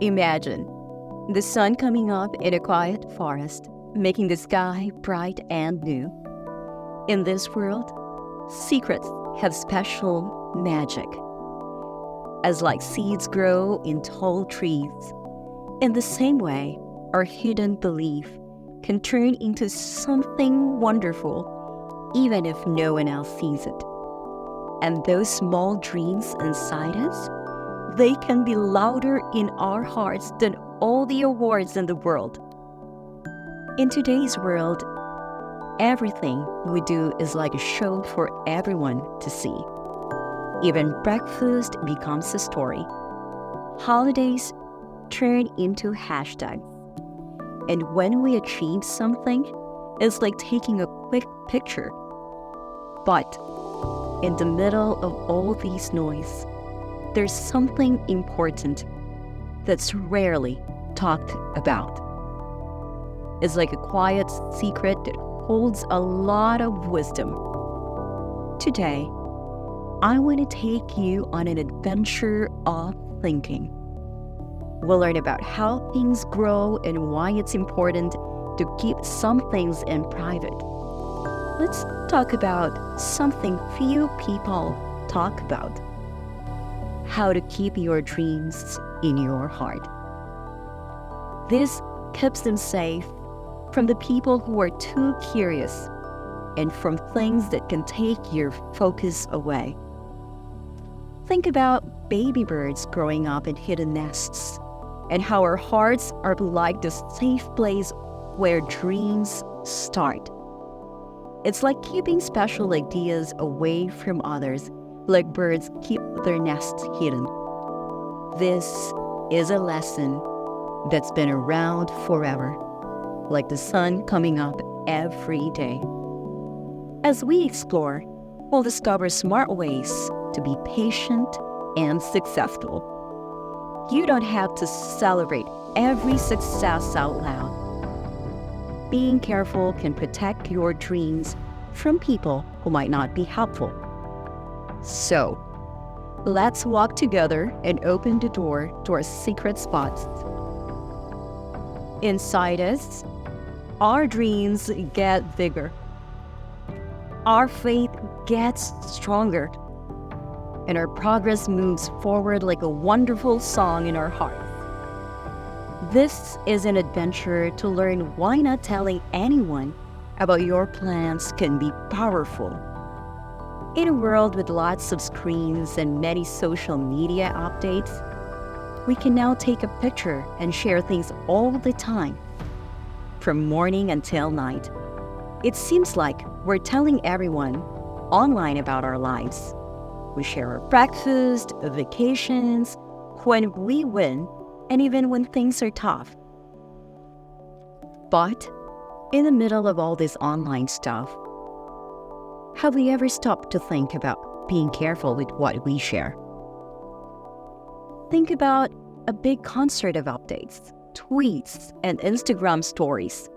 Imagine the sun coming up in a quiet forest, making the sky bright and new. In this world, secrets have special magic. As like seeds grow in tall trees, in the same way, our hidden belief can turn into something wonderful, even if no one else sees it. And those small dreams inside us, they can be louder in our hearts than all the awards in the world. In today's world, everything we do is like a show for everyone to see. Even breakfast becomes a story. Holidays turn into hashtags. And when we achieve something, it's like taking a quick picture. But in the middle of all this noise, there's something important that's rarely talked about. It's like a quiet secret that holds a lot of wisdom. Today, I want to take you on an adventure of thinking. We'll learn about how things grow and why it's important to keep some things in private. Let's talk about something few people talk about: how to keep your dreams in your heart. This keeps them safe from the people who are too curious and from things that can take your focus away. Think about baby birds growing up in hidden nests and how our hearts are like the safe place where dreams start. It's like keeping special ideas away from others, like birds keep their nests hidden. This is a lesson that's been around forever, like the sun coming up every day. As we explore, we'll discover smart ways to be patient and successful. You don't have to celebrate every success out loud. Being careful can protect your dreams from people who might not be helpful. So, let's walk together and open the door to our secret spots. Inside us, our dreams get bigger. Our faith gets stronger. And our progress moves forward like a wonderful song in our hearts. This is an adventure to learn why not telling anyone about your plans can be powerful. In a world with lots of screens and many social media updates, we can now take a picture and share things all the time, from morning until night. It seems like we're telling everyone online about our lives. We share our breakfast, vacations, when we win, and even when things are tough. But in the middle of all this online stuff, have we ever stopped to think about being careful with what we share? Think about a big concert of updates, tweets, and Instagram stories.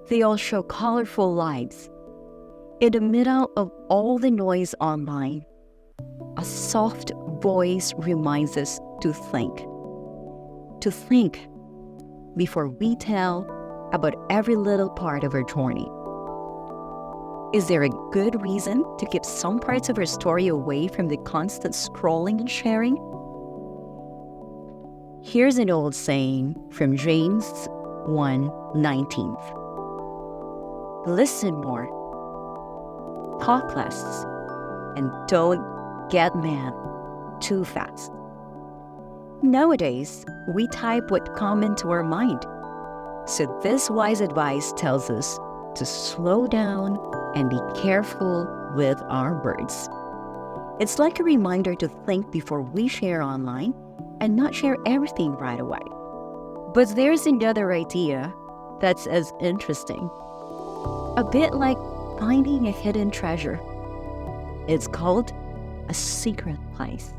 They all show colorful lives. In the middle of all the noise online, a soft voice reminds us to think. To think before we tell about every little part of our journey. Is there a good reason to keep some parts of our story away from the constant scrolling and sharing? Here's an old saying from James 1:19. Listen more, talk less, and don't get mad too fast. Nowadays, we type what comes into our mind. So this wise advice tells us to slow down and be careful with our words. It's like a reminder to think before we share online and not share everything right away. But there's another idea that's as interesting. A bit like finding a hidden treasure. It's called a secret place.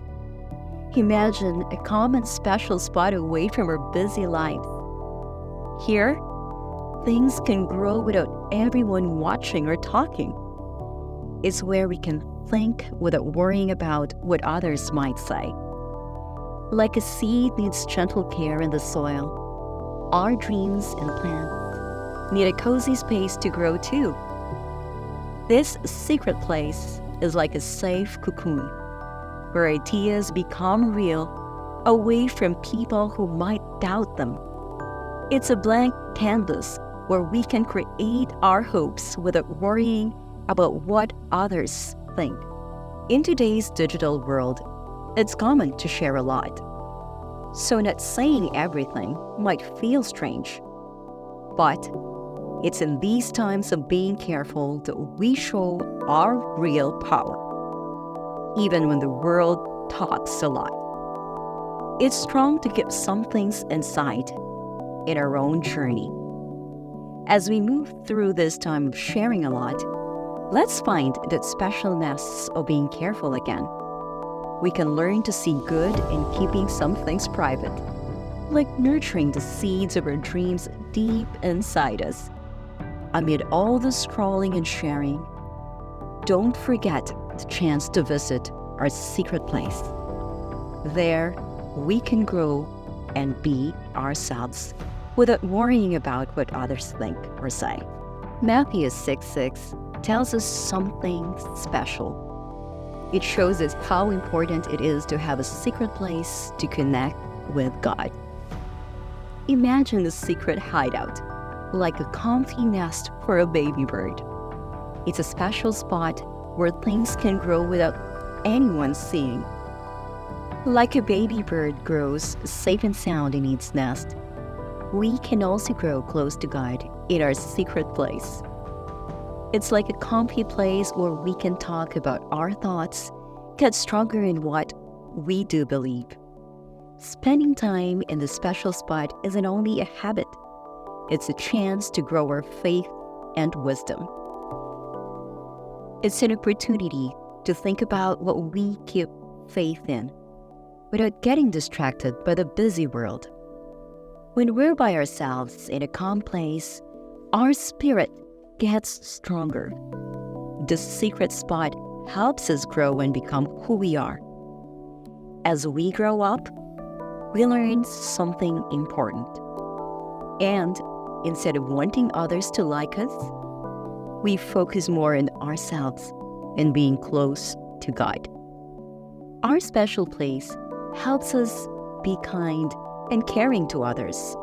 Imagine a calm and special spot away from our busy lives. Here, things can grow without everyone watching or talking. It's where we can think without worrying about what others might say. Like a seed needs gentle care in the soil, our dreams and plans need a cozy space to grow too. This secret place is like a safe cocoon where ideas become real, away from people who might doubt them. It's a blank canvas where we can create our hopes without worrying about what others think. In today's digital world, it's common to share a lot. So not saying everything might feel strange. But it's in these times of being careful that we show our real power, even when the world talks a lot. It's strong to keep some things inside in our own journey. As we move through this time of sharing a lot, let's find that special nests of being careful again. We can learn to see good in keeping some things private, like nurturing the seeds of our dreams deep inside us. Amid all the scrolling and sharing, don't forget the chance to visit our secret place. There, we can grow and be ourselves without worrying about what others think or say. Matthew 6:6 tells us something special. It shows us how important it is to have a secret place to connect with God. Imagine a secret hideout, like a comfy nest for a baby bird. It's a special spot where things can grow without anyone seeing. Like a baby bird grows safe and sound in its nest, we can also grow close to God in our secret place. It's like a comfy place where we can talk about our thoughts, get stronger in what we do believe. Spending time in the special spot isn't only a habit, it's a chance to grow our faith and wisdom. It's an opportunity to think about what we keep faith in without getting distracted by the busy world. When we're by ourselves in a calm place, our spirit gets stronger. The secret spot helps us grow and become who we are. As we grow up, we learn something important. And instead of wanting others to like us, we focus more on ourselves and being close to God. Our special place helps us be kind and caring to others.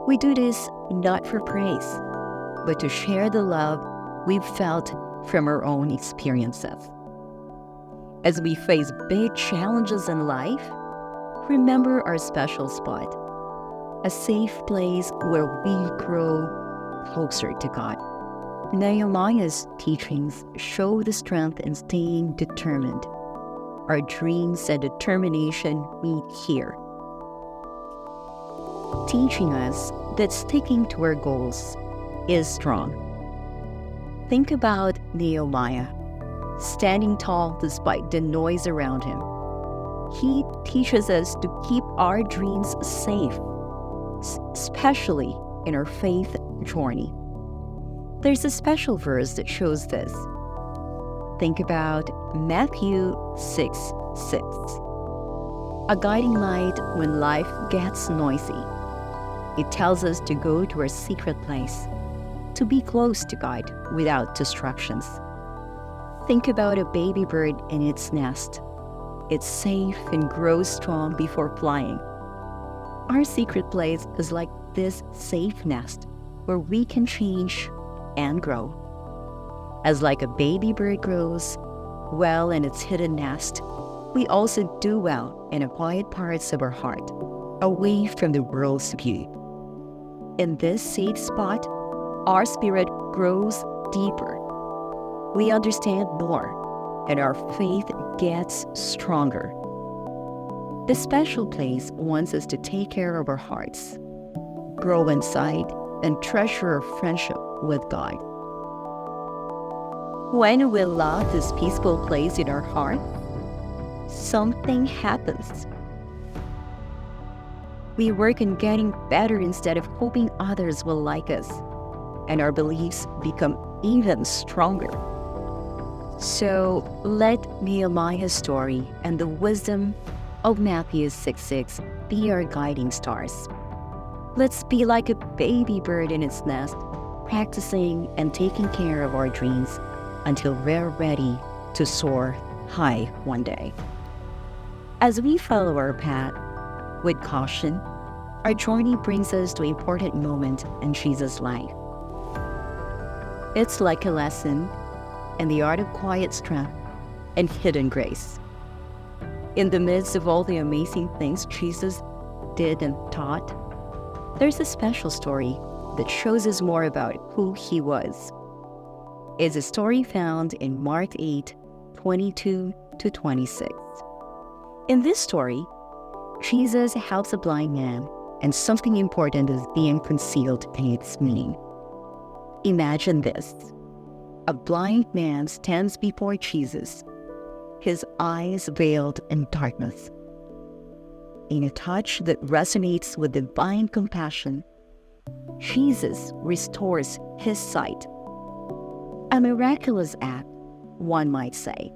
We do this not for praise, but to share the love we've felt from our own experiences. As we face big challenges in life, remember our special spot, a safe place where we grow closer to God. Nehemiah's teachings show the strength in staying determined. Our dreams and determination meet here, teaching us that sticking to our goals is strong. Think about Nehemiah, standing tall despite the noise around him. He teaches us to keep our dreams safe, especially in our faith journey. There's a special verse that shows this. Think about Matthew 6:6. A guiding light when life gets noisy. It tells us to go to our secret place, to be close to God without distractions. Think about a baby bird in its nest. It's safe and grows strong before flying. Our secret place is like this safe nest where we can change and grow. As like a baby bird grows well in its hidden nest, we also do well in the quiet parts of our heart, away from the world's view. In this safe spot, our spirit grows deeper. We understand more, and our faith gets stronger. This special place wants us to take care of our hearts, grow inside, and treasure our friendship with God. When we love this peaceful place in our heart, something happens. We work on getting better instead of hoping others will like us, and our beliefs become even stronger. So let Nehemiah's story and the wisdom of Matthew 6:6 be our guiding stars. Let's be like a baby bird in its nest, practicing and taking care of our dreams until we're ready to soar high one day. As we follow our path with caution, our journey brings us to an important moment in Jesus' life. It's like a lesson in the art of quiet strength and hidden grace. In the midst of all the amazing things Jesus did and taught, there's a special story that shows us more about who he was. It's a story found in Mark 8:22-26. In this story, Jesus helps a blind man, and something important is being concealed in its meaning. Imagine this. A blind man stands before Jesus, his eyes veiled in darkness. In a touch that resonates with divine compassion, Jesus restores his sight. A miraculous act, one might say,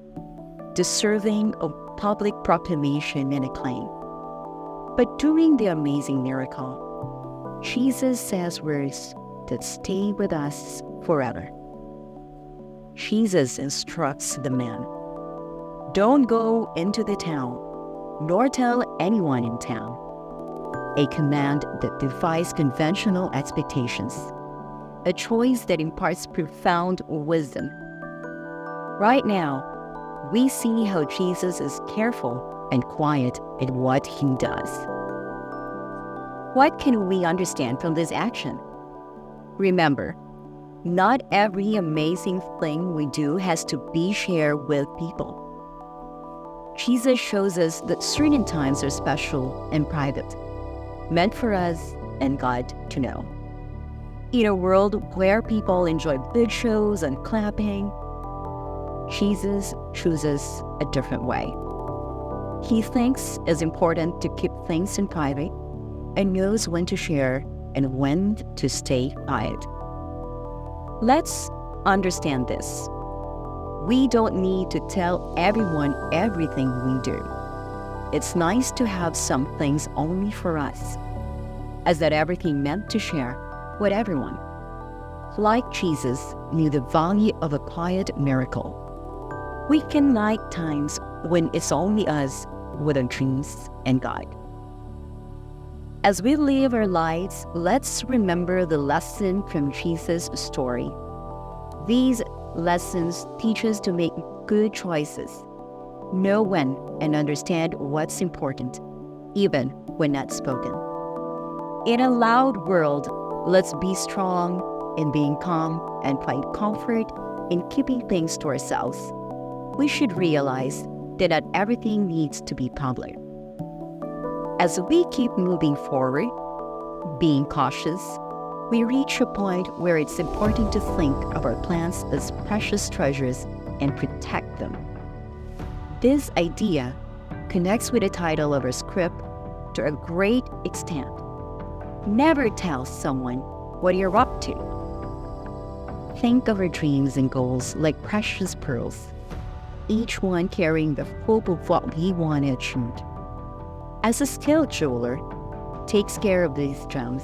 deserving of public proclamation and acclaim. But during the amazing miracle, Jesus says words that stay with us forever. Jesus instructs the man, "Don't go into the town, nor tell anyone in town." A command that defies conventional expectations, a choice that imparts profound wisdom. Right now, we see how Jesus is careful and quiet in what he does. What can we understand from this action? Remember, not every amazing thing we do has to be shared with people. Jesus shows us that certain times are special and private, meant for us and God to know. In a world where people enjoy big shows and clapping, Jesus chooses a different way. He thinks it's important to keep things in private and knows when to share and when to stay quiet. Let's understand this. We don't need to tell everyone everything we do. It's nice to have some things only for us, as that everything meant to share with everyone. Like Jesus knew the value of a quiet miracle, we can like times when it's only us with our dreams and God. As we live our lives, let's remember the lesson from Jesus' story. These lessons teach us to make good choices, know when and understand what's important, even when not spoken. In a loud world, let's be strong in being calm and find comfort in keeping things to ourselves. We should realize that not everything needs to be public. As we keep moving forward, being cautious, we reach a point where it's important to think of our plants as precious treasures and protect them. This idea connects with the title of our script to a great extent. Never tell someone what you're up to. Think of our dreams and goals like precious pearls, each one carrying the hope of what we want to achieve. As a skilled jeweler takes care of these gems,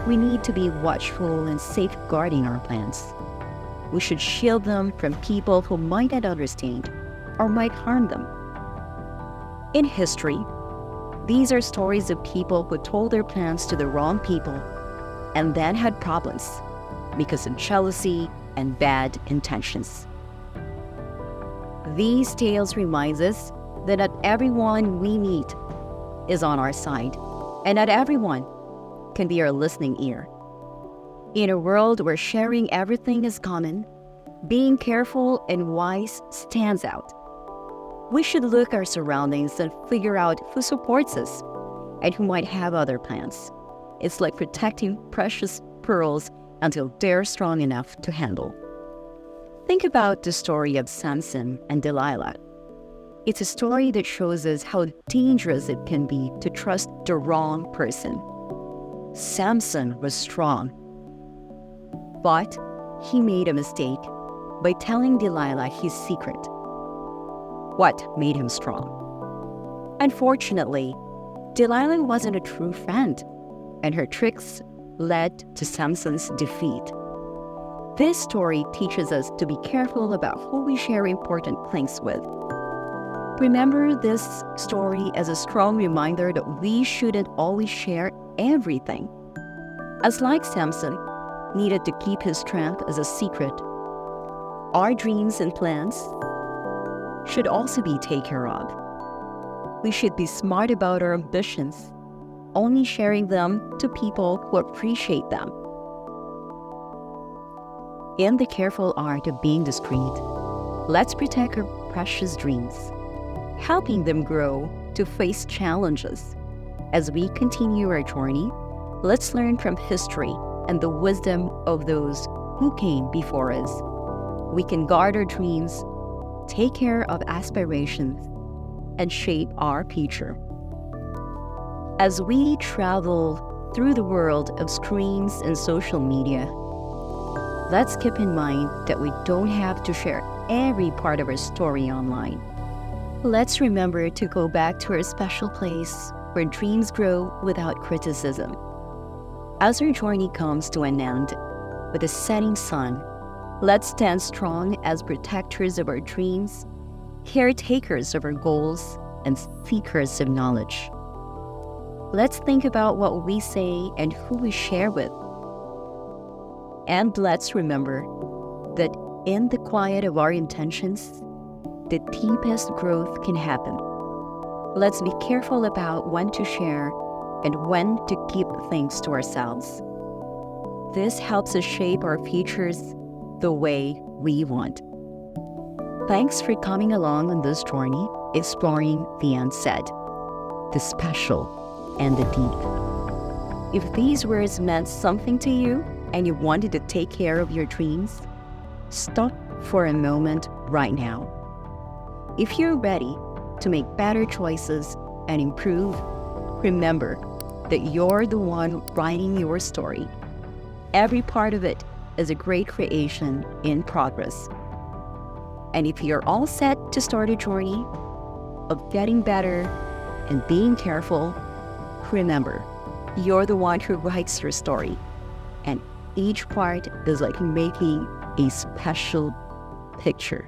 we need to be watchful and safeguarding our plants. We should shield them from people who might not understand or might harm them. In history, these are stories of people who told their plans to the wrong people and then had problems because of jealousy and bad intentions. These tales remind us that not everyone we meet is on our side, and not everyone can be our listening ear. In a world where sharing everything is common, being careful and wise stands out. We should look our surroundings and figure out who supports us and who might have other plans. It's like protecting precious pearls until they're strong enough to handle. Think about the story of Samson and Delilah. It's a story that shows us how dangerous it can be to trust the wrong person. Samson was strong, but he made a mistake by telling Delilah his secret. What made him strong? Unfortunately, Delilah wasn't a true friend, and her tricks led to Samson's defeat. This story teaches us to be careful about who we share important things with. Remember this story as a strong reminder that we shouldn't always share everything. As like Samson needed to keep his strength as a secret, our dreams and plans should also be taken care of. We should be smart about our ambitions, only sharing them to people who appreciate them. In the careful art of being discreet, let's protect our precious dreams, helping them grow to face challenges. As we continue our journey, let's learn from history and the wisdom of those who came before us. We can guard our dreams, take care of aspirations, and shape our future. As we travel through the world of screens and social media, let's keep in mind that we don't have to share every part of our story online. Let's remember to go back to our special place where dreams grow without criticism. As our journey comes to an end with the setting sun, let's stand strong as protectors of our dreams, caretakers of our goals, and seekers of knowledge. Let's think about what we say and who we share with. And let's remember that in the quiet of our intentions, the deepest growth can happen. Let's be careful about when to share and when to keep things to ourselves. This helps us shape our futures the way we want. Thanks for coming along on this journey, exploring the unsaid, the special, and the deep. If these words meant something to you and you wanted to take care of your dreams, stop for a moment right now. If you're ready to make better choices and improve, remember that you're the one writing your story. Every part of it is a great creation in progress. And if you're all set to start a journey of getting better and being careful, remember, you're the one who writes your story. And each part is like making a special picture.